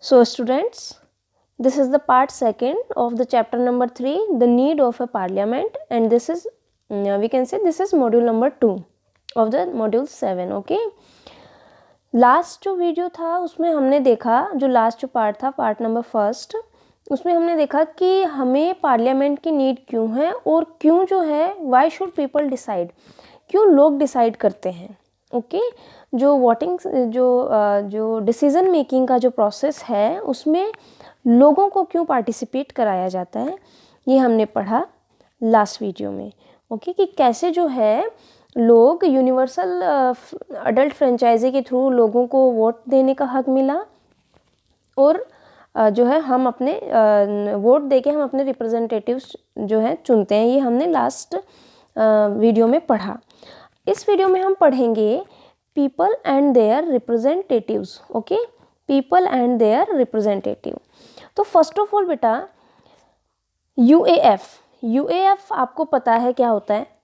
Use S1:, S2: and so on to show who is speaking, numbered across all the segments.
S1: So students, this is the part second of the chapter number 3, the need of a parliament, and this is we can say this is module number 2 of the module 7. Okay, last जो video था उसमें हमने देखा, जो last जो part था, part number first, उसमें हमने देखा कि हमें पार्लियामेंट की नीड क्यों है और क्यों जो है वाई शुड पीपल डिसाइड, क्यों लोग डिसाइड करते हैं. ओके जो वोटिंग जो डिसीज़न मेकिंग का जो प्रोसेस है उसमें लोगों को क्यों पार्टिसिपेट कराया जाता है, ये हमने पढ़ा लास्ट वीडियो में. ओके कि कैसे जो है लोग यूनिवर्सल अडल्ट फ्रेंचाइजी के थ्रू लोगों को वोट देने का हक मिला और जो है हम अपने वोट देके हम अपने रिप्रेजेंटेटिव्स जो है चुनते हैं. ये हमने लास्ट वीडियो में पढ़ा. इस वीडियो में हम पढ़ेंगे people and their representatives. Okay people and their representative. तो फर्स्ट ऑफ ऑल बेटा यूएएफ आपको पता है क्या होता है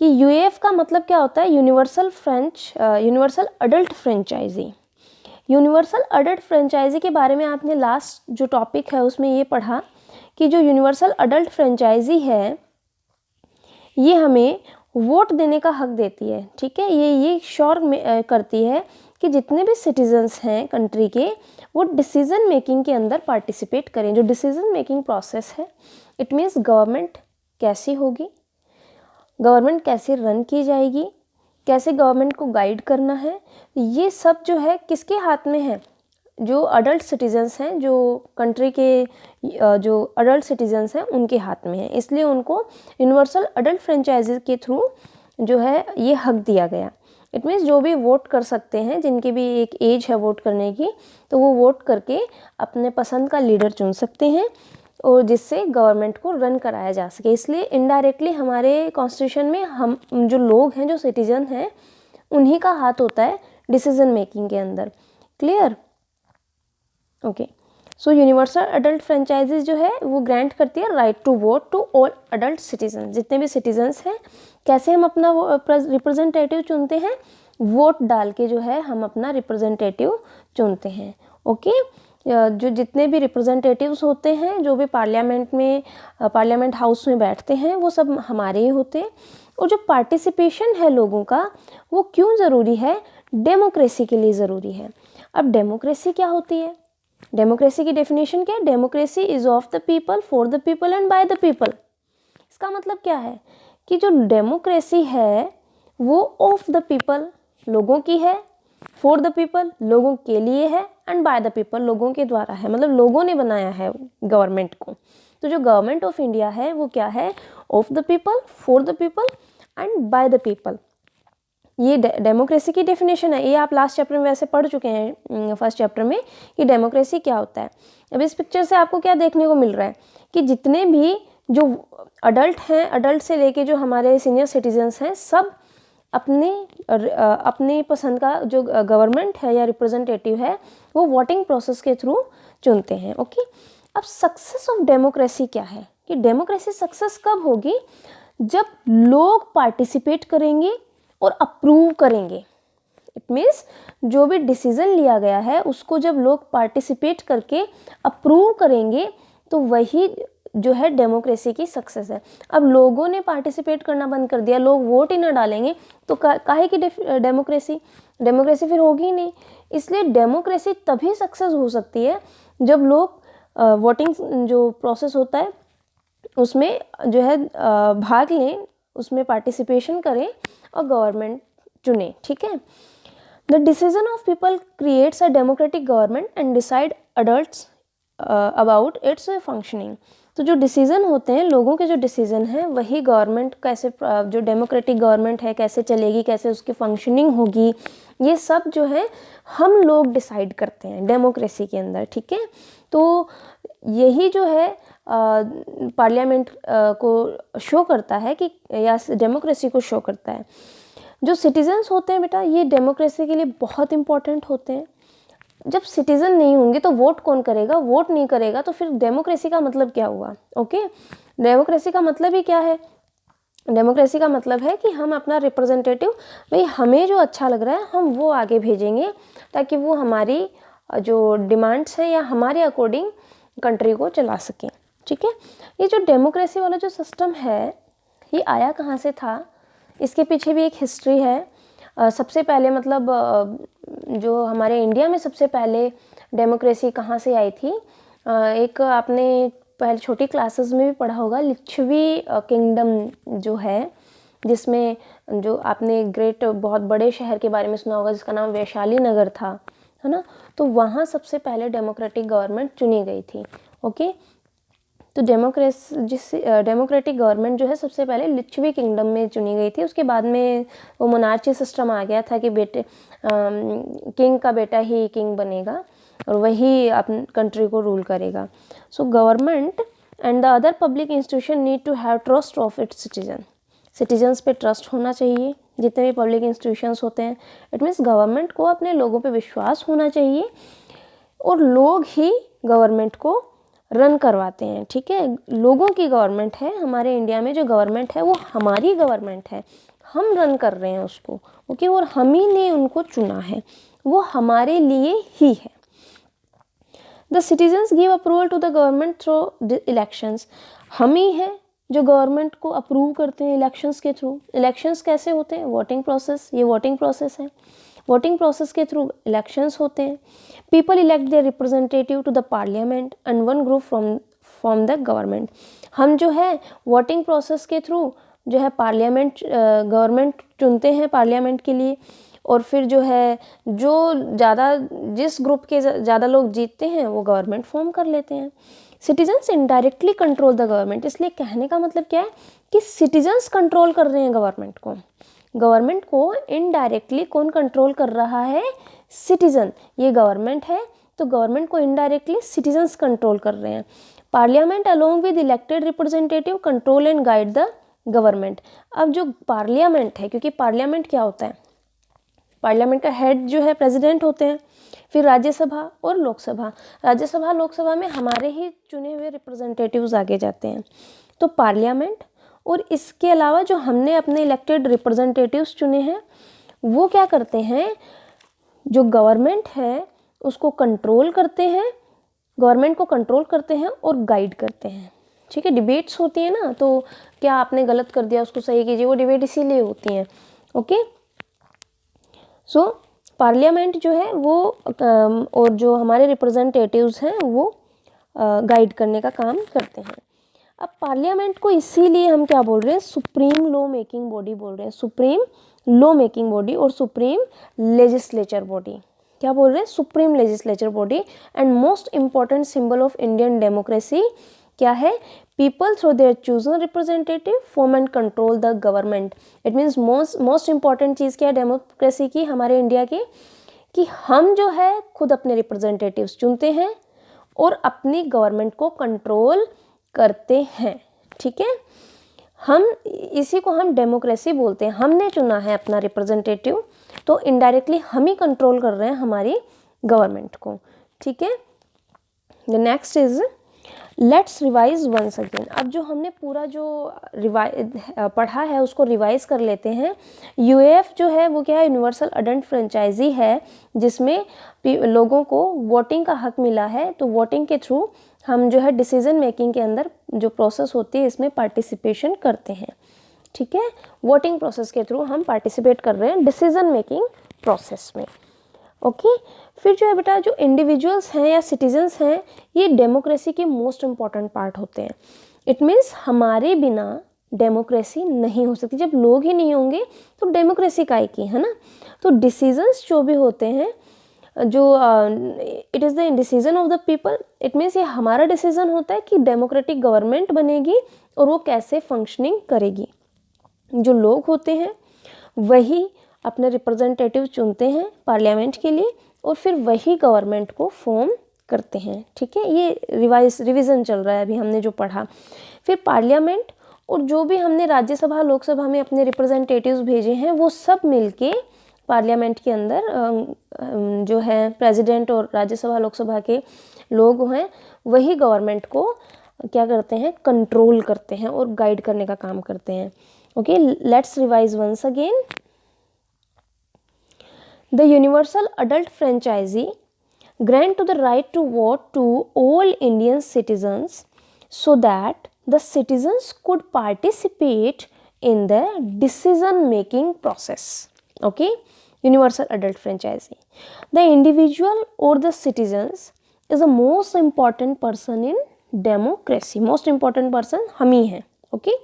S1: कि यूएएफ का मतलब क्या होता है, universal adult franchise. Universal adult franchise के बारे में आपने लास्ट जो टॉपिक है उसमें ये पढ़ा कि जो यूनिवर्सल अडल्ट फ्रेंचाइजी है ये हमें वोट देने का हक देती है. ठीक है, ये श्योर करती है कि जितने भी सिटीजन्स हैं कंट्री के वो डिसीज़न मेकिंग के अंदर पार्टिसिपेट करें. जो डिसीज़न मेकिंग प्रोसेस है, इट मीन्स गवर्नमेंट कैसी होगी, गवर्नमेंट कैसे रन की जाएगी, कैसे गवर्नमेंट को गाइड करना है, ये सब जो है किसके हाथ में है, जो अडल्ट सिटीजन्स हैं, जो कंट्री के जो अडल्ट सिटीजन्स हैं उनके हाथ में है. इसलिए उनको यूनिवर्सल अडल्ट फ्रेंचाइजी के थ्रू जो है ये हक दिया गया. इट मीन्स जो भी वोट कर सकते हैं, जिनकी भी एक एज है वोट करने की, तो वो वोट करके अपने पसंद का लीडर चुन सकते हैं और जिससे गवर्नमेंट को रन कराया जा सके. इसलिए इनडायरेक्टली हमारे कॉन्स्टिट्यूशन में हम जो लोग हैं, जो सिटीजन हैं, उन्हीं का हाथ होता है डिसीजन मेकिंग के अंदर. Clear? Okay so universal adult franchises जो है वो ग्रांट करती है right to vote to all adult citizen. जितने भी सिटीजन्स हैं, कैसे हम अपना रिप्रेजेंटेटिव चुनते हैं, वोट डाल के जो है हम अपना रिप्रेजेंटेटिव चुनते हैं. ओके जो जितने भी रिप्रेजेंटेटिव्स होते हैं, जो भी पार्लियामेंट हाउस में बैठते हैं, वो सब हमारे ही होते हैं. और जो पार्टिसिपेशन है लोगों का वो क्यों ज़रूरी है, डेमोक्रेसी के लिए ज़रूरी है. अब डेमोक्रेसी क्या होती है, डेमोक्रेसी की डेफिनेशन क्या है, democracy is of the people, for the people and by the people. इसका मतलब क्या है कि जो डेमोक्रेसी है वो ऑफ द पीपल, लोगों की है, फॉर द पीपल, लोगों के लिए है, एंड बाय द पीपल, लोगों के द्वारा है. मतलब लोगों ने बनाया है गवर्नमेंट को. तो जो गवर्नमेंट ऑफ इंडिया है वो क्या है, of the people, for the people and by the people. ये डेमोक्रेसी की डेफिनेशन है. ये आप लास्ट चैप्टर में वैसे पढ़ चुके हैं, फर्स्ट चैप्टर में, कि डेमोक्रेसी क्या होता है. अब इस पिक्चर से आपको क्या देखने को मिल रहा है कि जितने भी जो अडल्ट हैं, अडल्ट से लेके जो हमारे सीनियर सिटीजन्स हैं, सब अपने पसंद का जो गवर्नमेंट है या रिप्रेजेंटेटिव है वो वोटिंग प्रोसेस के थ्रू चुनते हैं. ओके अब सक्सेस ऑफ डेमोक्रेसी क्या है, कि डेमोक्रेसी सक्सेस कब होगी, जब लोग पार्टिसिपेट करेंगे और अप्रूव करेंगे. इट मीन्स जो भी डिसीज़न लिया गया है उसको जब लोग पार्टिसिपेट करके अप्रूव करेंगे तो वही जो है डेमोक्रेसी की सक्सेस है. अब लोगों ने पार्टिसिपेट करना बंद कर दिया, लोग वोट ही ना डालेंगे तो काहे की डेमोक्रेसी फिर होगी ही नहीं. इसलिए डेमोक्रेसी तभी सक्सेस हो सकती है जब लोग वोटिंग जो प्रोसेस होता है उसमें जो है भाग लें, उसमें पार्टिसिपेशन करें और गवर्नमेंट चुने. ठीक है, the decision of people creates a democratic government and decide adults about it's functioning. तो जो डिसीज़न होते हैं, लोगों के जो डिसीज़न हैं, वही गवर्नमेंट कैसे, जो डेमोक्रेटिक गवर्नमेंट है कैसे चलेगी, कैसे उसकी फंक्शनिंग होगी, ये सब जो है हम लोग डिसाइड करते हैं डेमोक्रेसी के अंदर. ठीक है, तो यही जो है पार्लियामेंट को शो करता है कि, या डेमोक्रेसी को शो करता है. जो सिटीजन्स होते हैं बेटा, ये डेमोक्रेसी के लिए बहुत इंपॉर्टेंट होते हैं. जब सिटीजन नहीं होंगे तो वोट कौन करेगा, वोट नहीं करेगा तो फिर डेमोक्रेसी का मतलब क्या हुआ. ओके डेमोक्रेसी का मतलब ही क्या है, डेमोक्रेसी का मतलब है कि हम अपना रिप्रेजेंटेटिव, भाई हमें जो अच्छा लग रहा है हम वो आगे भेजेंगे ताकि वो हमारी जो डिमांड्स हैं या हमारे अकॉर्डिंग कंट्री को चला सकें। ठीक है, ये जो डेमोक्रेसी वाला जो सिस्टम है ये आया कहाँ से था, इसके पीछे भी एक हिस्ट्री है। सबसे पहले मतलब जो हमारे इंडिया में सबसे पहले डेमोक्रेसी कहाँ से आई थी, एक आपने पहले छोटी क्लासेस में भी पढ़ा होगा, लिच्छवी किंगडम जो है, जिसमें जो आपने ग्रेट बहुत बड़े शहर के बारे में सुना होगा जिसका नाम वैशाली नगर था, है ना। तो वहाँ सबसे पहले डेमोक्रेटिक गवर्नमेंट चुनी गई थी। ओके, तो डेमोक्रेटिक गवर्नमेंट जो है सबसे पहले लिच्छवी किंगडम में चुनी गई थी। उसके बाद में वो मोनार्ची सिस्टम आ गया था कि बेटे किंग का बेटा ही किंग बनेगा और वही अपनी कंट्री को रूल करेगा। So government and the other public institution need to have trust of its citizens पे ट्रस्ट होना चाहिए। जितने भी पब्लिक इंस्टीट्यूशंस होते हैं, इट मीन्स गवर्नमेंट को अपने लोगों पे विश्वास होना चाहिए और लोग ही गवर्नमेंट को रन करवाते हैं। ठीक है, लोगों की गवर्नमेंट है, हमारे इंडिया में जो गवर्नमेंट है वो हमारी गवर्नमेंट है, हम रन कर रहे हैं उसको। ओके, और हम ही ने उनको चुना है, वो हमारे लिए ही है। The citizens give approval to the government through elections, हम ही हैं जो गवर्नमेंट को अप्रूव करते हैं इलेक्शंस के थ्रू। इलेक्शंस कैसे होते हैं, वोटिंग प्रोसेस, ये वोटिंग प्रोसेस है, वोटिंग प्रोसेस के थ्रू इलेक्शंस होते हैं। People elect their representative to the parliament and one group from the government, हम जो है वोटिंग प्रोसेस के थ्रू जो है पार्लियामेंट गवर्नमेंट चुनते हैं पार्लियामेंट के लिए, और फिर जो है जो ज़्यादा जिस ग्रुप के ज़्यादा लोग जीतते हैं वो गवर्नमेंट फॉर्म कर लेते हैं। Citizens indirectly control the government, इसलिए कहने का मतलब क्या है कि सिटीजन्स कंट्रोल कर रहे हैं गवर्नमेंट को। गवर्नमेंट को इनडायरेक्टली कौन कंट्रोल कर रहा है, सिटीजन। ये गवर्नमेंट है तो गवर्नमेंट को इनडायरेक्टली सिटीजन्स कंट्रोल कर रहे हैं। Parliament along with elected representative control and guide the government. अब जो पार्लियामेंट है, क्योंकि पार्लियामेंट क्या होता है, पार्लियामेंट का हेड जो है प्रेसिडेंट होते हैं, फिर राज्यसभा और लोकसभा। राज्यसभा लोकसभा में हमारे ही चुने हुए रिप्रेजेंटेटिव्स आगे जाते हैं। तो पार्लियामेंट और इसके अलावा जो हमने अपने इलेक्टेड रिप्रेजेंटेटिव्स चुने हैं वो क्या करते हैं, जो गवर्नमेंट है उसको कंट्रोल करते हैं, गवर्नमेंट को कंट्रोल करते हैं और गाइड करते हैं। ठीक है, डिबेट्स होती है ना, तो क्या आपने गलत कर दिया उसको सही कीजिए, वो डिबेट इसीलिए होती हैं। ओके, सो पार्लियामेंट जो है वो और जो हमारे रिप्रेजेंटेटिव्स हैं वो गाइड करने का काम करते हैं। अब पार्लियामेंट को इसीलिए हम क्या बोल रहे हैं, सुप्रीम लॉ मेकिंग बॉडी बोल रहे हैं, सुप्रीम लॉ मेकिंग बॉडी और सुप्रीम लेजिस्लेचर बॉडी। क्या बोल रहे हैं, supreme legislature body. And most important symbol of Indian democracy क्या है, people through their chosen representative form and control the government. It means most important चीज़ क्या है डेमोक्रेसी की, हमारे इंडिया की, कि हम जो है खुद अपने रिप्रेजेंटेटिव्स चुनते हैं और अपनी गवर्नमेंट को कंट्रोल करते हैं। ठीक है, हम इसी को हम डेमोक्रेसी बोलते हैं। हमने चुना है अपना रिप्रेजेंटेटिव, तो इनडायरेक्टली हम ही कंट्रोल कर रहे हैं हमारी गवर्नमेंट को। ठीक है, the next is let's revise once again. अब जो हमने पूरा जो पढ़ा है उसको रिवाइज कर लेते हैं। यूएएफ जो है वो क्या है, यूनिवर्सल अडल्ट फ्रेंचाइजी है, जिसमें लोगों को वोटिंग का हक मिला है। तो वोटिंग के थ्रू हम जो है डिसीजन मेकिंग के अंदर जो प्रोसेस होती है इसमें पार्टिसिपेशन करते हैं। ठीक है, वोटिंग प्रोसेस के थ्रू हम पार्टिसिपेट कर रहे हैं डिसीजन मेकिंग प्रोसेस में। ओके, फिर जो है बेटा जो इंडिविजुअल्स हैं या सिटीजन्स हैं, ये डेमोक्रेसी के मोस्ट इम्पॉर्टेंट पार्ट होते हैं। इट मीन्स हमारे बिना डेमोक्रेसी नहीं हो सकती। जब लोग ही नहीं होंगे तो डेमोक्रेसी काहे की, है ना। तो डिसीजंस जो भी होते हैं, जो it is the decision of the people, it means ये हमारा डिसीजन होता है कि डेमोक्रेटिक गवर्नमेंट बनेगी और वो कैसे फंक्शनिंग करेगी। जो लोग होते हैं वही अपने रिप्रेजेंटेटिव चुनते हैं पार्लियामेंट के लिए और फिर वही गवर्नमेंट को फॉर्म करते हैं। ठीक है, ये रिवीजन चल रहा है अभी हमने जो पढ़ा। फिर पार्लियामेंट और जो भी हमने राज्यसभा लोकसभा में अपने रिप्रेजेंटेटिव्स भेजे हैं वो सब मिलके पार्लियामेंट के अंदर जो है प्रेसिडेंट और राज्यसभा लोकसभा के लोग हैं वही गवर्नमेंट को क्या करते हैं, कंट्रोल करते हैं और गाइड करने का काम करते हैं। Okay, let's revise once again. The universal adult franchisee grant to the right to vote to all Indian citizens so that the citizens could participate in the decision making process. Okay, universal adult franchise. The individual or the citizens is the most important person in democracy. Most important person हम ही हैं. Okay,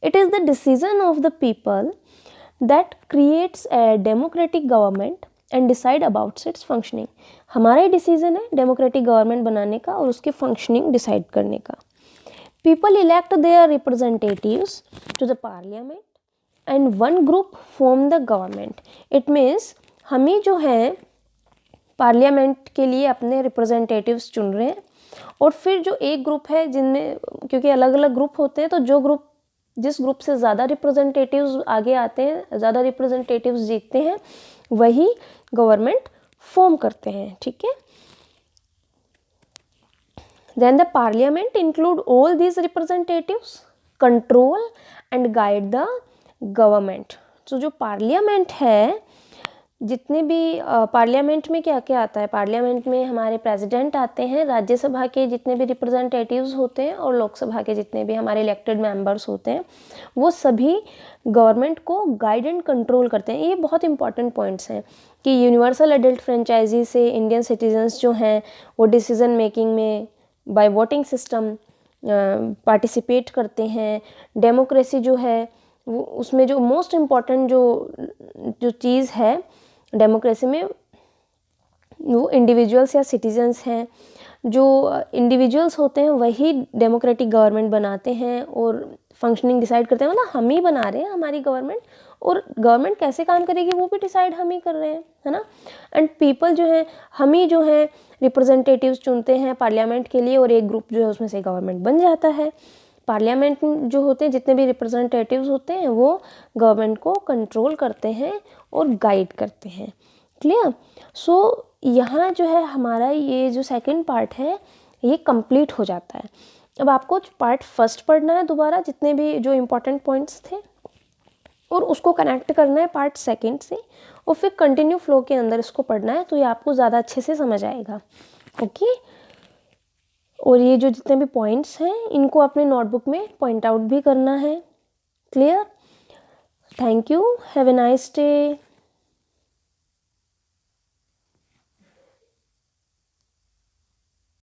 S1: it is the decision of the people that creates a democratic government and decide about its functioning. हमारा ही decision है democratic government बनाने का और उसके functioning decide करने का. People elect their representatives to the parliament and one group form the government. It means हम ही जो है पार्लियामेंट के लिए अपने रिप्रेजेंटेटिव्स चुन रहे हैं और फिर जो एक ग्रुप है जिनमें, क्योंकि अलग अलग ग्रुप होते हैं, तो जो ग्रुप जिस ग्रुप से ज़्यादा रिप्रेजेंटेटिव्स आगे आते हैं, ज़्यादा रिप्रेजेंटेटिव्स जीतते हैं, वही गवर्नमेंट फॉर्म करते हैं. ठीक है. Then the parliament include all these representatives, control and guide the government. तो जो पार्लियामेंट है, जितने भी पार्लियामेंट में क्या क्या आता है, पार्लियामेंट में हमारे प्रेसिडेंट आते हैं, राज्यसभा के जितने भी रिप्रेजेंटेटिव्स होते हैं और लोकसभा के जितने भी हमारे इलेक्टेड मेंबर्स होते हैं, वो सभी गवर्नमेंट को गाइड एंड कंट्रोल करते हैं. ये बहुत इंपॉर्टेंट पॉइंट्स हैं कि यूनिवर्सल एडल्ट फ्रेंचाइजी से इंडियन सिटीजन्स जो हैं वो डिसीजन मेकिंग में बाय वोटिंग सिस्टम पार्टिसिपेट करते हैं. डेमोक्रेसी जो है वो, उसमें जो मोस्ट इम्पॉर्टेंट जो चीज़ है डेमोक्रेसी में, वो इंडिविजुअल्स या सिटीजन्स हैं. जो इंडिविजुअल्स होते हैं वही डेमोक्रेटिक गवर्नमेंट बनाते हैं और फंक्शनिंग डिसाइड करते हैं. मतलब हम ही बना रहे हैं हमारी गवर्नमेंट, और गवर्नमेंट कैसे काम करेगी वो भी डिसाइड हम ही कर रहे हैं, है ना. एंड पीपल जो है, हम ही जो है रिप्रेजेंटेटिव्स चुनते हैं पार्लियामेंट के लिए और एक ग्रुप जो है उसमें से गवर्नमेंट बन जाता है. पार्लियामेंट जो होते हैं, जितने भी रिप्रेजेंटेटिव्स होते हैं, वो गवर्नमेंट को कंट्रोल करते हैं और गाइड करते हैं. क्लियर. सो यहाँ जो है हमारा ये जो सेकंड पार्ट है ये कंप्लीट हो जाता है. अब आपको पार्ट फर्स्ट पढ़ना है दोबारा, जितने भी जो इम्पोर्टेंट पॉइंट्स थे, और उसको कनेक्ट करना है पार्ट सेकंड से, और फिर कंटिन्यू फ्लो के अंदर इसको पढ़ना है, तो ये आपको ज़्यादा अच्छे से समझ आएगा. ओके. और ये जो जितने भी पॉइंट्स हैं इनको अपने नोटबुक में पॉइंट आउट भी करना है. Clear. Thank you. Have a nice day.